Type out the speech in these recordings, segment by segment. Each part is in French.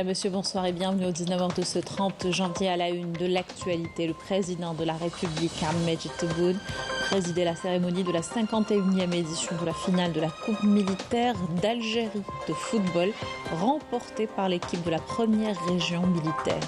Mesdames, Messieurs, bonsoir et bienvenue au 19h de ce 30 janvier à la une de l'actualité. Le président de la République, Ahmed Tebboune, présidait la cérémonie de la 51e édition de la finale de la Coupe militaire d'Algérie de football, remportée par l'équipe de la première région militaire.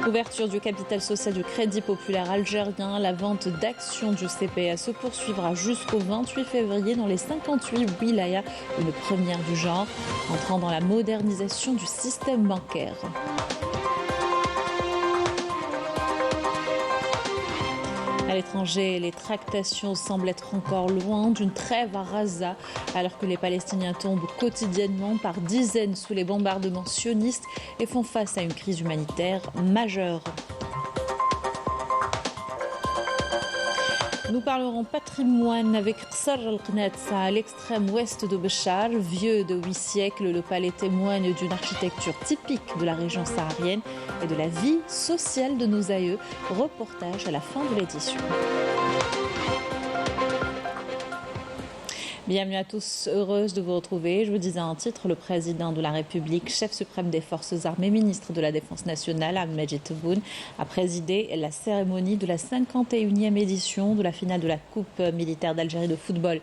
Ouverture du capital social du Crédit populaire algérien, la vente d'actions du CPA se poursuivra jusqu'au 28 février dans les 58 wilayas, une première du genre, entrant dans la modernisation du système bancaire. À l'étranger, les tractations semblent être encore loin d'une trêve à Gaza, alors que les Palestiniens tombent quotidiennement par dizaines sous les bombardements sionistes et font face à une crise humanitaire majeure. Nous parlerons patrimoine avec Qsar al-Qnatsa à l'extrême ouest de Béchar. Vieux de 8 siècles, le palais témoigne d'une architecture typique de la région saharienne et de la vie sociale de nos aïeux. Reportage à la fin de l'édition. Bienvenue à tous, heureuse de vous retrouver. Je vous disais en titre, le président de la République, chef suprême des forces armées, ministre de la Défense nationale, Ahmed Tebboune, a présidé la cérémonie de la 51e édition de la finale de la Coupe militaire d'Algérie de football.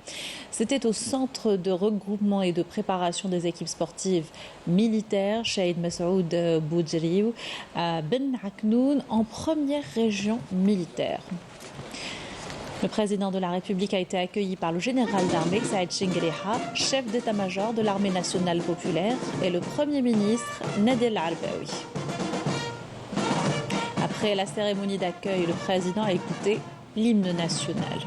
C'était au centre de regroupement et de préparation des équipes sportives militaires, Chaïd Massoud Boudjriou, à Ben Aknoun, en première région militaire. Le président de la République a été accueilli par le général d'armée Saïd Chengueleha, chef d'état-major de l'armée nationale populaire, et le premier ministre Nadel Arbaoui. Après la cérémonie d'accueil, le président a écouté l'hymne national.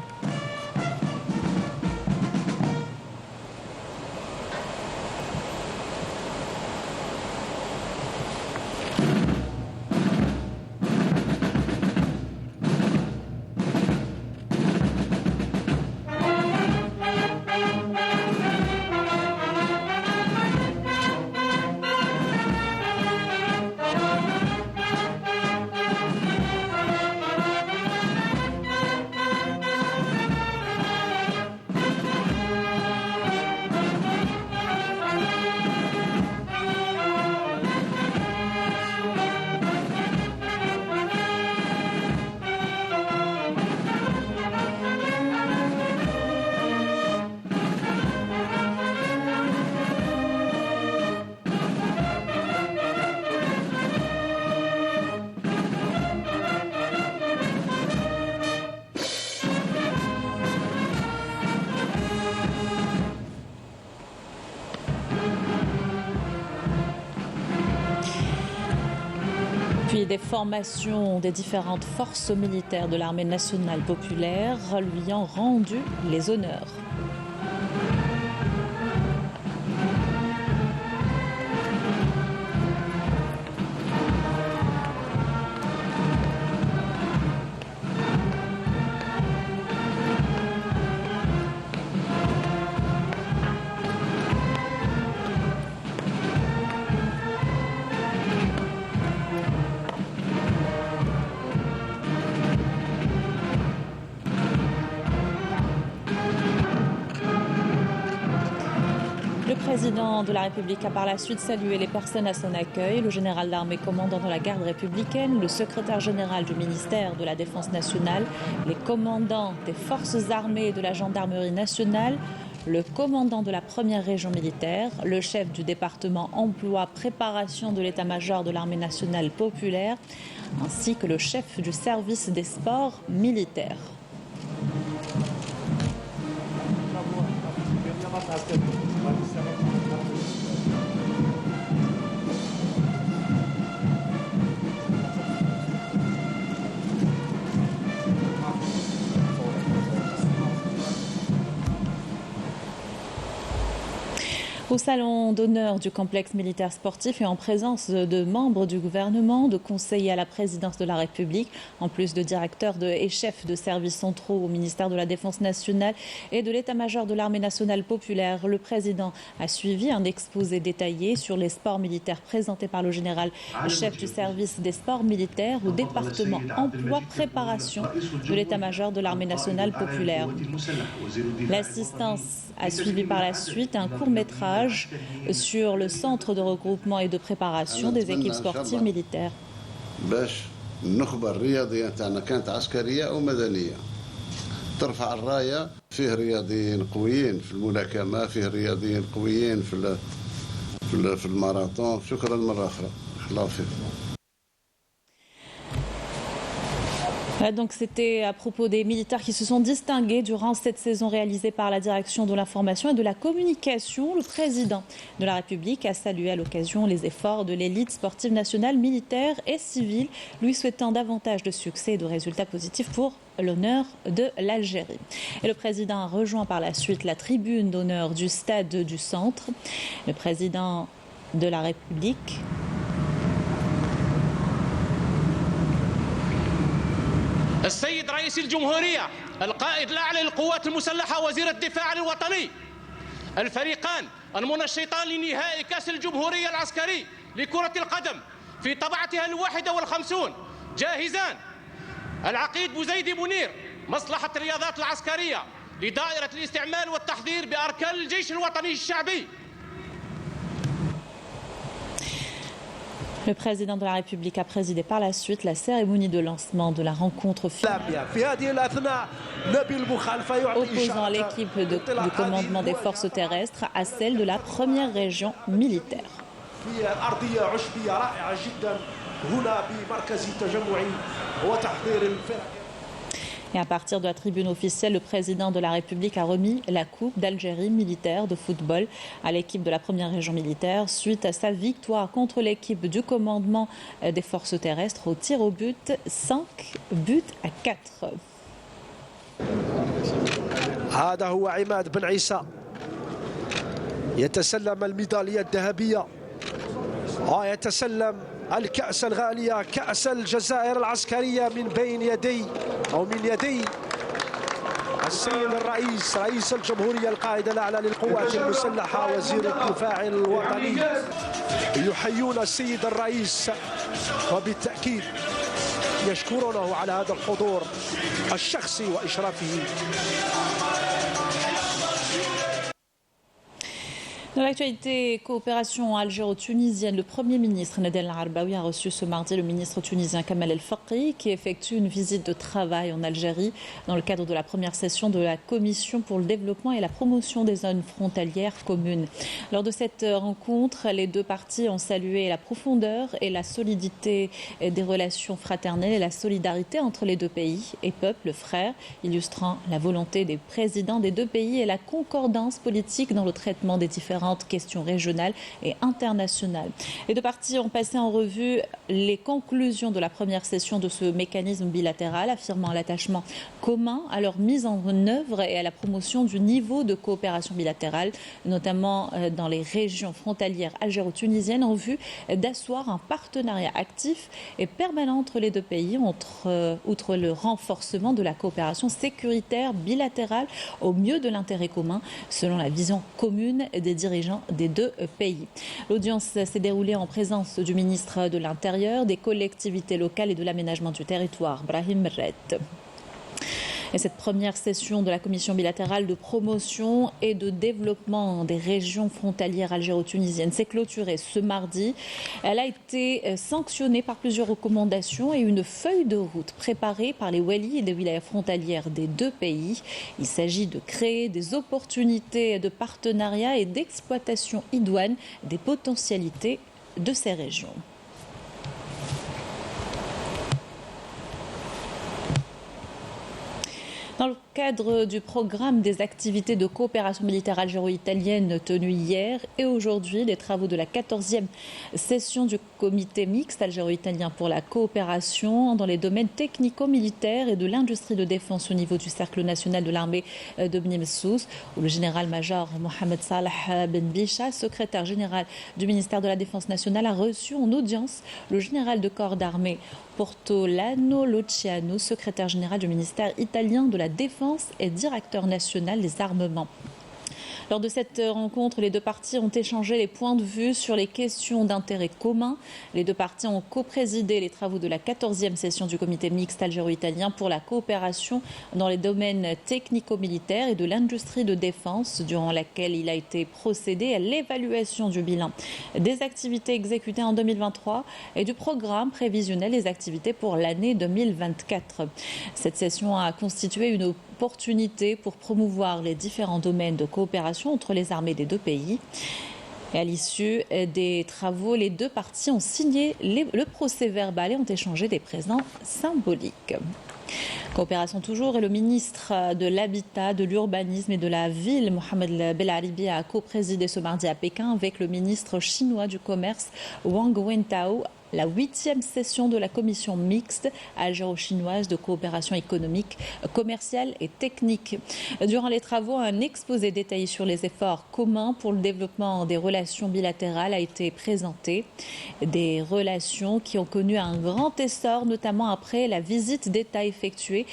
Puis des formations des différentes forces militaires de l'armée nationale populaire lui ont rendu les honneurs. Le président de la République a par la suite salué les personnes à son accueil, le général d'armée commandant de la garde républicaine, le secrétaire général du ministère de la Défense nationale, les commandants des forces armées et de la gendarmerie nationale, le commandant de la première région militaire, le chef du département emploi préparation de l'état-major de l'armée nationale populaire, ainsi que le chef du service des sports militaires. Au salon d'honneur du complexe militaire sportif et en présence de membres du gouvernement, de conseillers à la présidence de la République, en plus de directeurs et chefs de services centraux au ministère de la Défense nationale et de l'état-major de l'armée nationale populaire, le président a suivi un exposé détaillé sur les sports militaires présenté par le général chef du service des sports militaires au département emploi préparation de l'état-major de l'armée nationale populaire. L'assistance a suivi par la suite un court-métrage sur le centre de regroupement et de préparation des équipes sportives militaires. النخبة الرياضية تاعنا كانت عسكرية أو مدنية ترفع الراية فيه رياضيين قويين في الملاكمة فيه رياضيين قويين في الماراثون شكرا مرة أخرى الله يوفقكم. Donc c'était à propos des militaires qui se sont distingués durant cette saison réalisée par la direction de l'information et de la communication. Le président de la République a salué à l'occasion les efforts de l'élite sportive nationale, militaire et civile, lui souhaitant davantage de succès et de résultats positifs pour l'honneur de l'Algérie. Et le président a rejoint par la suite la tribune d'honneur du stade du Centre. Le président de la République السيد رئيس الجمهورية القائد الأعلى للقوات المسلحة وزير الدفاع الوطني الفريقان المنشطان لنهائي كأس الجمهورية العسكري لكرة القدم في طبعتها 51 جاهزان. العقيد بوزيدي منير مصلحة الرياضات العسكرية لدائرة الاستعمال والتحضير بأركان الجيش الوطني الشعبي. Le président de la République a présidé par la suite la cérémonie de lancement de la rencontre opposant l'équipe du commandement des forces terrestres à celle de la première région militaire. Et à partir de la tribune officielle, le président de la République a remis la Coupe d'Algérie militaire de football à l'équipe de la première région militaire suite à sa victoire contre l'équipe du commandement des forces terrestres au tir au but, 5 buts à 4. هذا هو عماد بن عيسى يتسلم الميدالية الذهبية ويتسلم الكأس الغالية كأس الجزائر العسكرية من بين يدي أو من يدي السيد الرئيس رئيس الجمهورية القائد الأعلى للقوات المسلحة وزير الدفاع الوطني يحيون السيد الرئيس وبالتأكيد يشكرونه على هذا الحضور الشخصي وإشرافه. Dans l'actualité, coopération algéro-tunisienne, le Premier ministre Nadel Al-Arbaoui a reçu ce mardi le ministre tunisien Kamal El Faqi qui effectue une visite de travail en Algérie dans le cadre de la première session de la Commission pour le développement et la promotion des zones frontalières communes. Lors de cette rencontre, les deux parties ont salué la profondeur et la solidité des relations fraternelles et la solidarité entre les deux pays et peuples frères, illustrant la volonté des présidents des deux pays et la concordance politique dans le traitement des différentes questions régionales et internationales. Les deux parties ont passé en revue les conclusions de la première session de ce mécanisme bilatéral, affirmant l'attachement commun à leur mise en œuvre et à la promotion du niveau de coopération bilatérale, notamment dans les régions frontalières algéro-tunisiennes, en vue d'asseoir un partenariat actif et permanent entre les deux pays, outre le renforcement de la coopération sécuritaire bilatérale au mieux de l'intérêt commun, selon la vision commune des dirigeants des deux pays. L'audience s'est déroulée en présence du ministre de l'Intérieur, des collectivités locales et de l'aménagement du territoire, Brahim Merret. Et cette première session de la commission bilatérale de promotion et de développement des régions frontalières algéro-tunisiennes s'est clôturée ce mardi. Elle a été sanctionnée par plusieurs recommandations et une feuille de route préparée par les walis et les wilayas frontalières des deux pays. Il s'agit de créer des opportunités de partenariat et d'exploitation idoine des potentialités de ces régions. Dans le cadre du programme des activités de coopération militaire algéro-italienne tenues hier et aujourd'hui, les travaux de la 14e session du comité mixte algéro-italien pour la coopération dans les domaines technico-militaires et de l'industrie de défense au niveau du cercle national de l'armée de Bni Messous, où le général-major Mohamed Salah Ben Bisha, secrétaire général du ministère de la Défense nationale, a reçu en audience le général de corps d'armée Portolano Luciano, secrétaire général du ministère italien de la Défense et directeur national des armements. Lors de cette rencontre, les deux parties ont échangé les points de vue sur les questions d'intérêt commun. Les deux parties ont co-présidé les travaux de la 14e session du comité mixte algéro-italien pour la coopération dans les domaines technico-militaires et de l'industrie de défense, durant laquelle il a été procédé à l'évaluation du bilan des activités exécutées en 2023 et du programme prévisionnel des activités pour l'année 2024. Cette session a constitué une opportunité pour promouvoir les différents domaines de coopération entre les armées des deux pays. Et à l'issue des travaux, les deux parties ont signé le procès-verbal et ont échangé des présents symboliques. Coopération toujours, et le ministre de l'Habitat, de l'Urbanisme et de la Ville, Mohamed Belaribi, a co-présidé ce mardi à Pékin avec le ministre chinois du Commerce, Wang Wentao, la 8e session de la commission mixte algéro-chinoise de coopération économique, commerciale et technique. Durant les travaux, un exposé détaillé sur les efforts communs pour le développement des relations bilatérales a été présenté. Des relations qui ont connu un grand essor, notamment après la visite d'État effectuée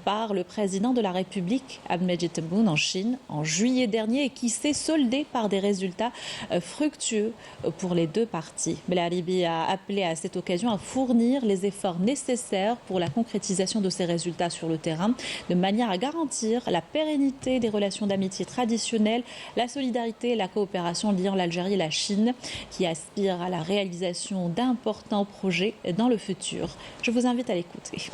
par le président de la République, Ahmadine Tebboune, en Chine en juillet dernier, et qui s'est soldée par des résultats fructueux pour les deux parties. Belaribi a appelé à cette occasion à fournir les efforts nécessaires pour la concrétisation de ces résultats sur le terrain, de manière à garantir la pérennité des relations d'amitié traditionnelles, la solidarité et la coopération liant l'Algérie et la Chine, qui aspirent à la réalisation d'importants projets dans le futur. Je vous invite à l'écouter.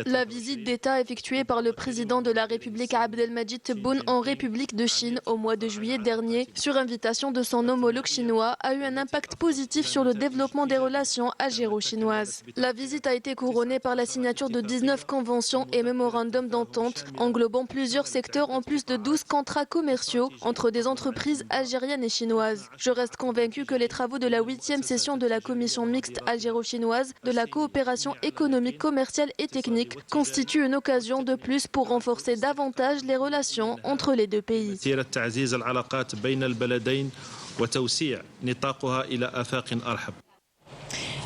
La visite d'État effectuée par le président de la République Abdelmadjid Tebboune en République de Chine au mois de juillet dernier, sur invitation de son homologue chinois, a eu un impact positif sur le développement des relations algéro-chinoises. La visite a été couronnée par la signature de 19 conventions et mémorandums d'entente, englobant plusieurs secteurs en plus de 12 contrats commerciaux entre des entreprises algériennes et chinoises. Je reste convaincu que les travaux de la 8e session de la commission mixte algéro-chinoise de la coopération économique, commerciale et technique constituent une occasion de plus pour renforcer davantage les relations entre les deux pays.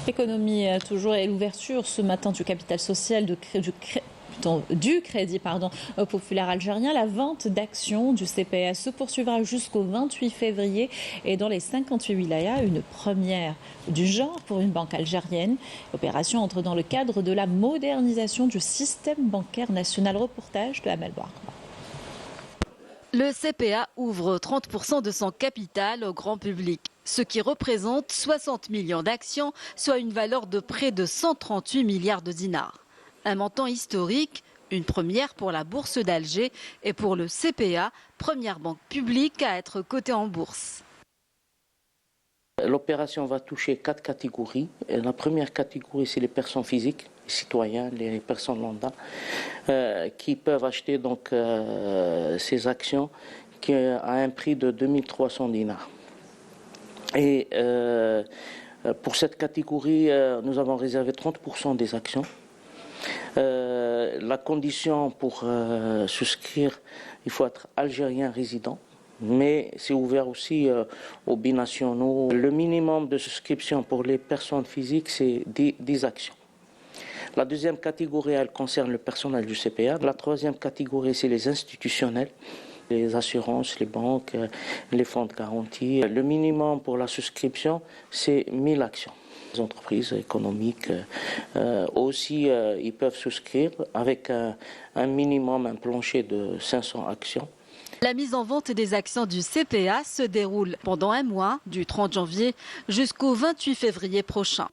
Économie toujours, et l'ouverture ce matin du capital social du crédit populaire algérien. La vente d'actions du CPA se poursuivra jusqu'au 28 février et dans les 58 wilayas, une première du genre pour une banque algérienne. L'opération entre dans le cadre de la modernisation du système bancaire national. Reportage de Amel Bouarma. Le CPA ouvre 30% de son capital au grand public, ce qui représente 60 millions d'actions, soit une valeur de près de 138 milliards de dinars. Un montant historique, une première pour la bourse d'Alger et pour le CPA, première banque publique à être cotée en bourse. L'opération va toucher 4 catégories. La première catégorie, c'est les personnes physiques, les citoyens, les personnes lambda, qui peuvent acheter donc ces actions à un prix de 2300 dinars. Et pour cette catégorie, nous avons réservé 30% des actions. La condition pour souscrire, il faut être algérien résident, mais c'est ouvert aussi aux binationaux. Le minimum de souscription pour les personnes physiques, c'est 10 actions. La deuxième catégorie, elle concerne le personnel du CPA. La troisième catégorie, c'est les institutionnels, les assurances, les banques, les fonds de garantie. Le minimum pour la souscription, c'est 1000 actions. Les entreprises économiques aussi, ils peuvent souscrire avec un minimum, un plancher de 500 actions. La mise en vente des actions du CPA se déroule pendant un mois, du 30 janvier jusqu'au 28 février prochain.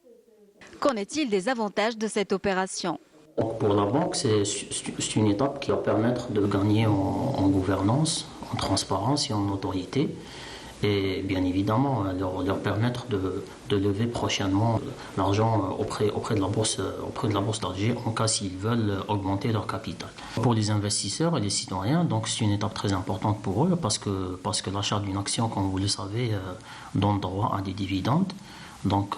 Qu'en est-il des avantages de cette opération ? Pour la banque, c'est une étape qui va permettre de gagner en gouvernance, en transparence et en autorité. et bien évidemment leur permettre de lever prochainement l'argent auprès de la bourse d'Alger en cas s'ils veulent augmenter leur capital. Pour les investisseurs et les citoyens, donc c'est une étape très importante pour eux parce que l'achat d'une action, comme vous le savez, donne droit à des dividendes. Donc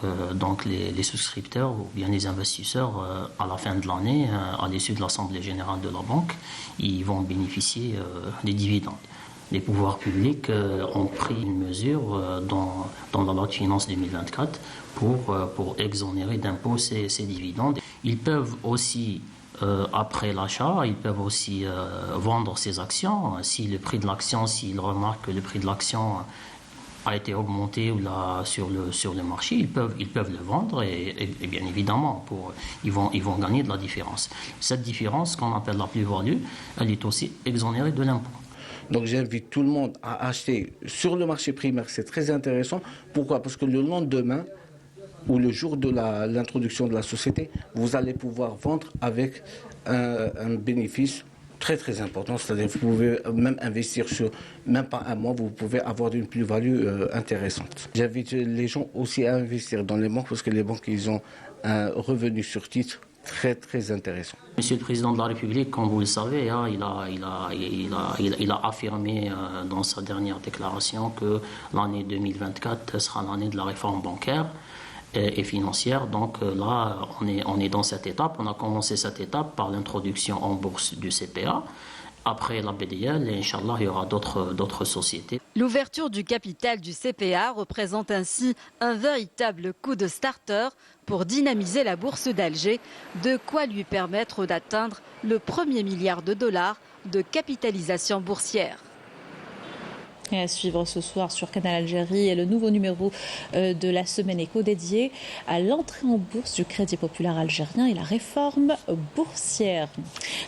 les souscripteurs ou bien les investisseurs, à la fin de l'année, à l'issue de l'Assemblée générale de la banque, ils vont bénéficier des dividendes. Les pouvoirs publics ont pris une mesure dans la loi de finances 2024 pour exonérer d'impôts ces dividendes. Ils peuvent aussi, après l'achat, ils peuvent aussi vendre ces actions. Si le prix de l'action, s'ils remarquent que le prix de l'action a été augmenté sur le marché, ils peuvent le vendre et bien évidemment ils vont gagner de la différence. Cette différence qu'on appelle la plus-value, elle est aussi exonérée de l'impôt. Donc j'invite tout le monde à acheter sur le marché primaire, c'est très intéressant. Pourquoi? Parce que le lendemain ou le jour de l'introduction de la société, vous allez pouvoir vendre avec un bénéfice très très important. C'est-à-dire que vous pouvez même investir sur même pas un mois, vous pouvez avoir une plus-value intéressante. J'invite les gens aussi à investir dans les banques parce que les banques, ils ont un revenu sur titre très très intéressant. Monsieur le Président de la République, comme vous le savez, il a affirmé dans sa dernière déclaration que l'année 2024 sera l'année de la réforme bancaire et financière. Donc là, on est dans cette étape. On a commencé cette étape par l'introduction en bourse du CPA. Après la BDL, et Inch'Allah, il y aura d'autres sociétés. L'ouverture du capital du CPA représente ainsi un véritable coup de starter pour dynamiser la bourse d'Alger, de quoi lui permettre d'atteindre le premier milliard de dollars de capitalisation boursière. Et à suivre ce soir sur Canal Algérie et le nouveau numéro de la semaine éco dédié à l'entrée en bourse du Crédit populaire algérien et la réforme boursière.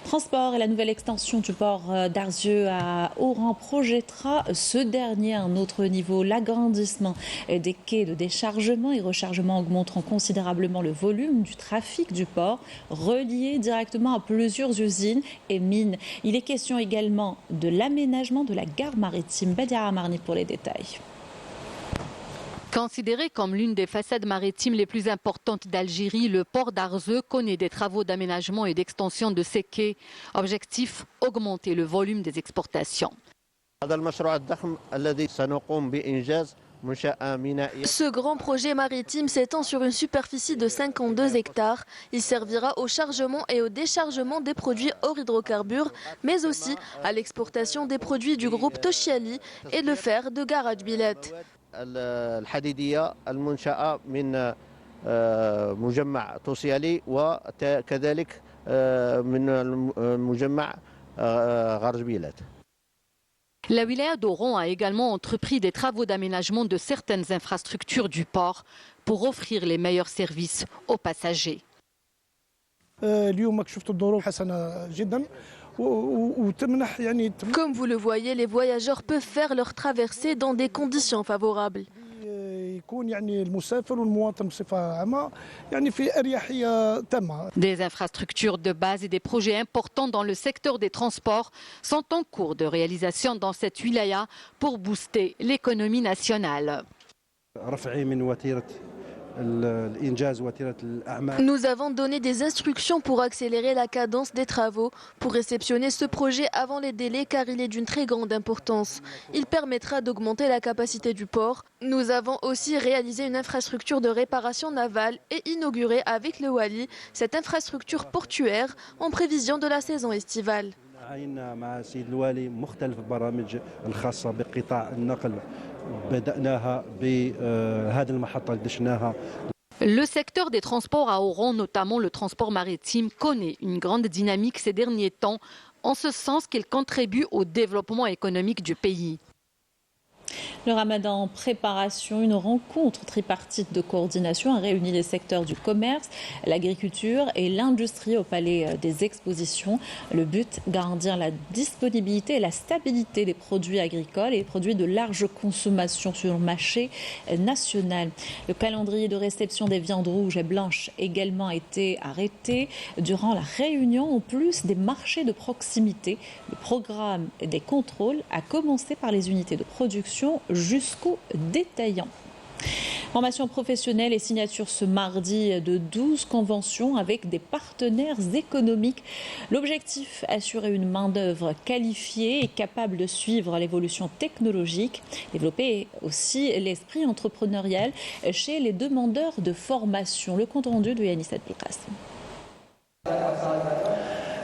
Transport et la nouvelle extension du port d'Arzieu à Oran projettera ce dernier à un autre niveau. L'agrandissement des quais de déchargement et rechargement augmenteront considérablement le volume du trafic du port, relié directement à plusieurs usines et mines. Il est question également de l'aménagement de la gare maritime. Amarni pour les détails. Considéré comme l'une des façades maritimes les plus importantes d'Algérie, le port d'Arzieu connaît des travaux d'aménagement et d'extension de ses quais. Objectif, augmenter le volume des exportations. Ce grand projet maritime s'étend sur une superficie de 52 hectares. Il servira au chargement et au déchargement des produits hors hydrocarbures, mais aussi à l'exportation des produits du groupe Toshiali et le fer de Garage Billet. La wilaya d'Oran a également entrepris des travaux d'aménagement de certaines infrastructures du port pour offrir les meilleurs services aux passagers. Comme vous le voyez, les voyageurs peuvent faire leur traversée dans des conditions favorables. Des infrastructures de base et des projets importants dans le secteur des transports sont en cours de réalisation dans cette wilaya pour booster l'économie nationale. Nous avons donné des instructions pour accélérer la cadence des travaux, pour réceptionner ce projet avant les délais car il est d'une très grande importance. Il permettra d'augmenter la capacité du port. Nous avons aussi réalisé une infrastructure de réparation navale et inauguré avec le Wali cette infrastructure portuaire en prévision de la saison estivale. Le secteur des transports à Oran, notamment le transport maritime, connaît une grande dynamique ces derniers temps, en ce sens qu'il contribue au développement économique du pays. Le Ramadan en préparation, une rencontre tripartite de coordination a réuni les secteurs du commerce, l'agriculture et l'industrie au Palais des Expositions. Le but, garantir la disponibilité et la stabilité des produits agricoles et des produits de large consommation sur le marché national. Le calendrier de réception des viandes rouges et blanches également a été arrêté durant la réunion. En plus des marchés de proximité, le programme des contrôles a commencé par les unités de production production jusqu'au détaillant. Formation professionnelle et signature ce mardi de 12 conventions avec des partenaires économiques. L'objectif, assurer une main-d'œuvre qualifiée et capable de suivre l'évolution technologique. Développer aussi l'esprit entrepreneurial chez les demandeurs de formation. Le compte rendu de Yanis Abdelkassim.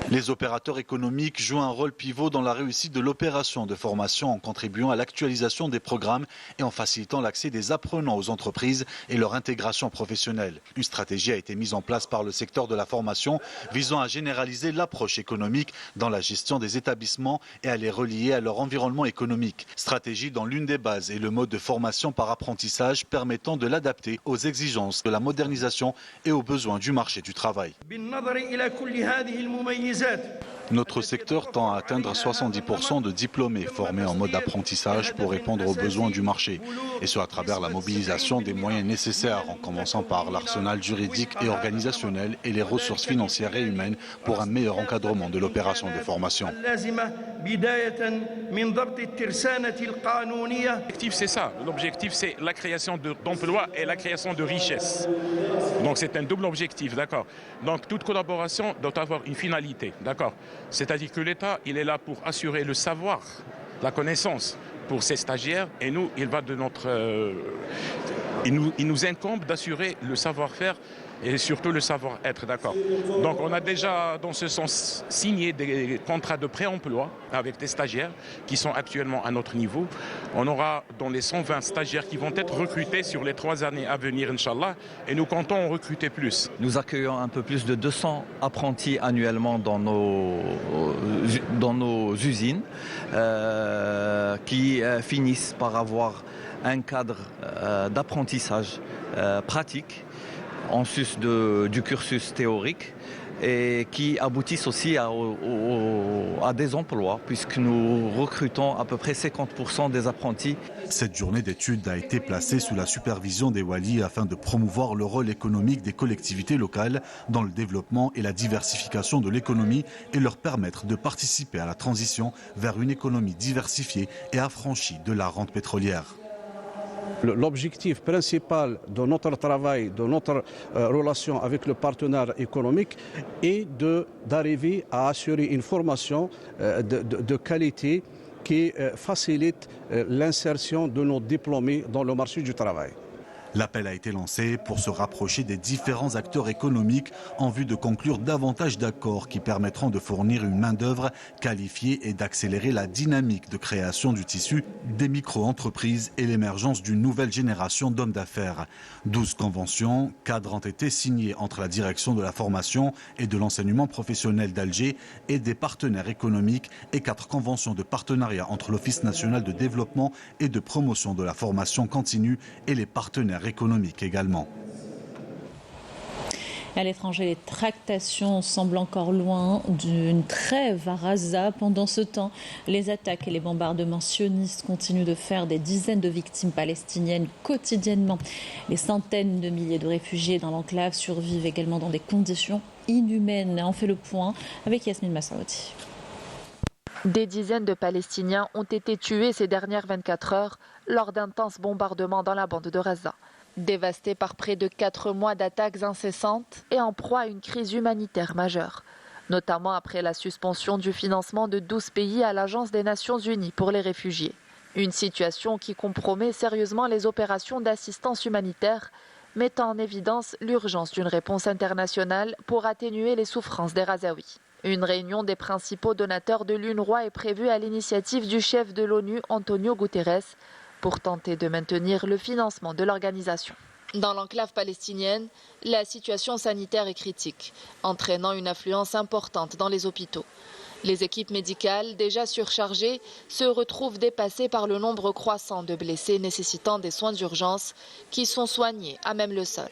Les opérateurs économiques jouent un rôle pivot dans la réussite de l'opération de formation en contribuant à l'actualisation des programmes et en facilitant l'accès des apprenants aux entreprises et leur intégration professionnelle. Une stratégie a été mise en place par le secteur de la formation visant à généraliser l'approche économique dans la gestion des établissements et à les relier à leur environnement économique. Stratégie dont l'une des bases est le mode de formation par apprentissage permettant de l'adapter aux exigences de la modernisation et aux besoins du marché du travail. Notre secteur tend à atteindre 70% de diplômés formés en mode apprentissage pour répondre aux besoins du marché, et ce à travers la mobilisation des moyens nécessaires, en commençant par l'arsenal juridique et organisationnel et les ressources financières et humaines pour un meilleur encadrement de l'opération de formation. L'objectif, c'est ça. L'objectif, c'est la création d'emplois et la création de richesses. Donc c'est un double objectif, d'accord. Donc toute collaboration doit avoir une finalité, d'accord. C'est-à-dire que l'État, il est là pour assurer le savoir, la connaissance pour ses stagiaires, et nous, il nous incombe d'assurer le savoir-faire et surtout le savoir-être, d'accord. Donc on a déjà dans ce sens signé des contrats de pré-emploi avec des stagiaires qui sont actuellement à notre niveau. On aura dans les 120 stagiaires qui vont être recrutés sur les 3 années à venir, Inch'Allah, et nous comptons en recruter plus. Nous accueillons un peu plus de 200 apprentis annuellement dans nos usines qui finissent par avoir un cadre d'apprentissage pratique en sus du cursus théorique et qui aboutissent aussi à des emplois, puisque nous recrutons à peu près 50% des apprentis. Cette journée d'études a été placée sous la supervision des walis afin de promouvoir le rôle économique des collectivités locales dans le développement et la diversification de l'économie et leur permettre de participer à la transition vers une économie diversifiée et affranchie de la rente pétrolière. L'objectif principal de notre travail, de notre relation avec le partenaire économique est d'arriver à assurer une formation de qualité qui facilite l'insertion de nos diplômés dans le marché du travail. L'appel a été lancé pour se rapprocher des différents acteurs économiques en vue de conclure davantage d'accords qui permettront de fournir une main-d'œuvre qualifiée et d'accélérer la dynamique de création du tissu des micro-entreprises et l'émergence d'une nouvelle génération d'hommes d'affaires. 12 conventions, cadres ont été signés entre la direction de la formation et de l'enseignement professionnel d'Alger et des partenaires économiques et 4 conventions de partenariat entre l'Office national de développement et de promotion de la formation continue et les partenaires économique également. À l'étranger, les tractations semblent encore loin d'une trêve à Gaza. Pendant ce temps, les attaques et les bombardements sionistes continuent de faire des dizaines de victimes palestiniennes quotidiennement. Les centaines de milliers de réfugiés dans l'enclave survivent également dans des conditions inhumaines. On fait le point avec Yasmine Massaoudi. Des dizaines de Palestiniens ont été tués ces dernières 24 heures lors d'intenses bombardements dans la bande de Gaza. Dévastés par près de 4 mois d'attaques incessantes et en proie à une crise humanitaire majeure, notamment après la suspension du financement de 12 pays à l'Agence des Nations Unies pour les réfugiés. Une situation qui compromet sérieusement les opérations d'assistance humanitaire, mettant en évidence l'urgence d'une réponse internationale pour atténuer les souffrances des Gazaouis. Une réunion des principaux donateurs de l'UNRWA est prévue à l'initiative du chef de l'ONU, Antonio Guterres, pour tenter de maintenir le financement de l'organisation. Dans l'enclave palestinienne, la situation sanitaire est critique, entraînant une affluence importante dans les hôpitaux. Les équipes médicales, déjà surchargées, se retrouvent dépassées par le nombre croissant de blessés nécessitant des soins d'urgence qui sont soignés à même le sol.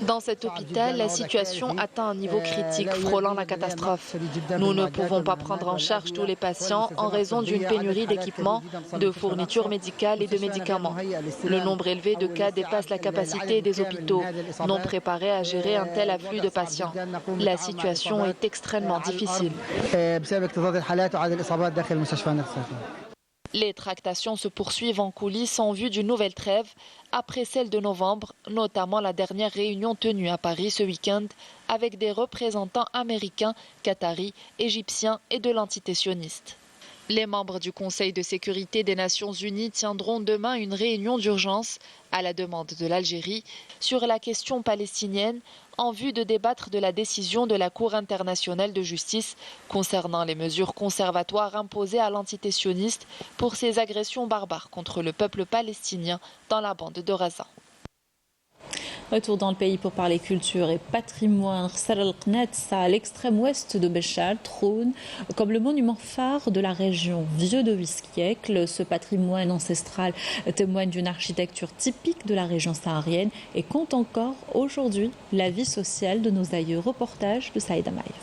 Dans cet hôpital, la situation atteint un niveau critique, frôlant la catastrophe. Nous ne pouvons pas prendre en charge tous les patients en raison d'une pénurie d'équipements, de fournitures médicales et de médicaments. Le nombre élevé de cas dépasse la capacité des hôpitaux, non préparés à gérer un tel afflux de patients. La situation est extrêmement difficile. Les tractations se poursuivent en coulisses en vue d'une nouvelle trêve après celle de novembre, notamment la dernière réunion tenue à Paris ce week-end avec des représentants américains, qataris, égyptiens et de l'entité sioniste. Les membres du Conseil de sécurité des Nations Unies tiendront demain une réunion d'urgence à la demande de l'Algérie sur la question palestinienne en vue de débattre de la décision de la Cour internationale de justice concernant les mesures conservatoires imposées à l'entité sioniste pour ses agressions barbares contre le peuple palestinien dans la bande de Gaza. Retour dans le pays pour parler culture et patrimoine. Rsal al-Qnatsa, à l'extrême ouest de Béchar, trône comme le monument phare de la région, vieux de 8 siècles. Ce patrimoine ancestral témoigne d'une architecture typique de la région saharienne et compte encore aujourd'hui la vie sociale de nos aïeux. Reportage de Saïd Amaïf.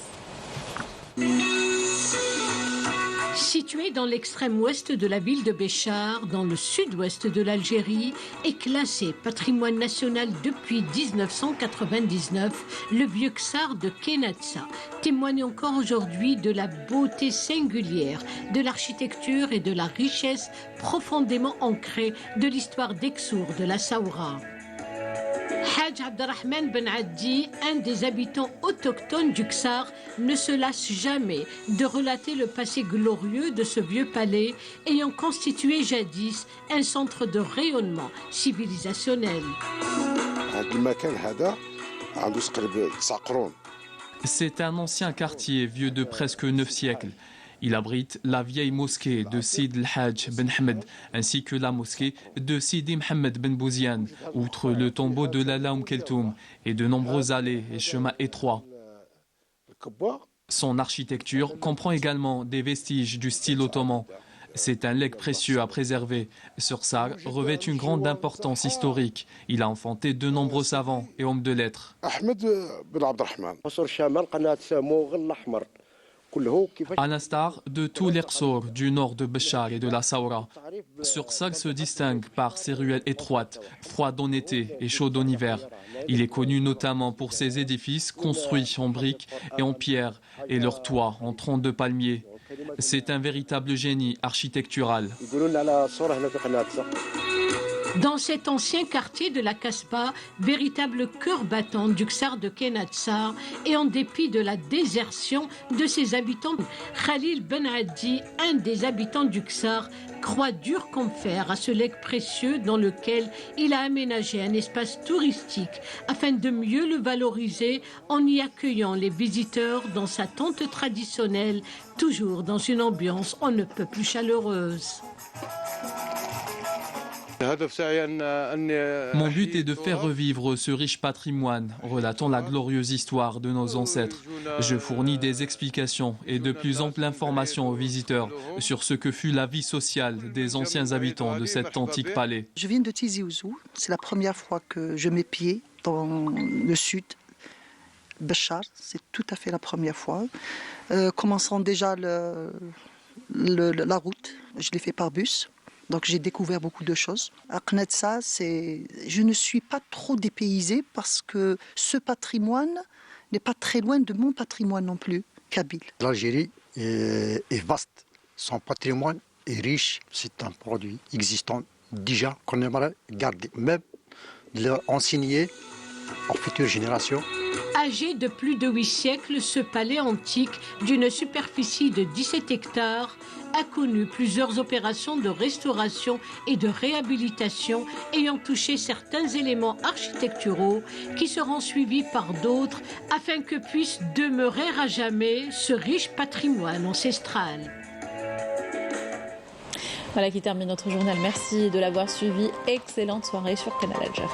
Situé dans l'extrême ouest de la ville de Béchar, dans le sud-ouest de l'Algérie, et classé patrimoine national depuis 1999, le vieux Ksar de Kenatsa témoigne encore aujourd'hui de la beauté singulière, de l'architecture et de la richesse profondément ancrée de l'histoire d'Exour de la Saoura. Haj Abderrahman Ben Addi, un des habitants autochtones du Ksar, ne se lasse jamais de relater le passé glorieux de ce vieux palais ayant constitué jadis un centre de rayonnement civilisationnel. C'est un ancien quartier vieux de presque 9 siècles. Il abrite la vieille mosquée de Sid el-Hajj Ben Ahmed ainsi que la mosquée de Sidi Mohamed Ben Bouziane, outre le tombeau de Lala Keltoum et de nombreuses allées et chemins étroits. Son architecture comprend également des vestiges du style ottoman. C'est un legs précieux à préserver. Sursag revêt une grande importance historique. Il a enfanté de nombreux savants et hommes de lettres. À l'instar de tous les Qsour du nord de Béchar et de la Saoura, Sursag se distingue par ses ruelles étroites, froides en été et chaudes en hiver. Il est connu notamment pour ses édifices construits en briques et en pierre et leurs toits en troncs de palmiers. C'est un véritable génie architectural. Dans cet ancien quartier de la Kasbah, véritable cœur battant du Ksar de Kenatsa, et en dépit de la désertion de ses habitants, Khalil Ben Addi, un des habitants du Ksar, croit dur comme fer à ce legs précieux dans lequel il a aménagé un espace touristique afin de mieux le valoriser en y accueillant les visiteurs dans sa tente traditionnelle, toujours dans une ambiance on ne peut plus chaleureuse. Mon but est de faire revivre ce riche patrimoine, relatant la glorieuse histoire de nos ancêtres. Je fournis des explications et de plus amples informations aux visiteurs sur ce que fut la vie sociale des anciens habitants de cet antique palais. Je viens de Tizi Ouzou. C'est la première fois que je mets pied dans le sud. Béchar, c'est tout à fait la première fois. Commençant déjà la route, je l'ai fait par bus. Donc j'ai découvert beaucoup de choses. À Qnatsa, je ne suis pas trop dépaysée parce que ce patrimoine n'est pas très loin de mon patrimoine non plus, kabyle. L'Algérie est vaste, son patrimoine est riche, c'est un produit existant déjà qu'on aimerait garder, même l'enseigner aux futures générations. Âgé de plus de 8 siècles, ce palais antique d'une superficie de 17 hectares a connu plusieurs opérations de restauration et de réhabilitation ayant touché certains éléments architecturaux qui seront suivis par d'autres afin que puisse demeurer à jamais ce riche patrimoine ancestral. Voilà qui termine notre journal. Merci de l'avoir suivi. Excellente soirée sur Canal Algérie.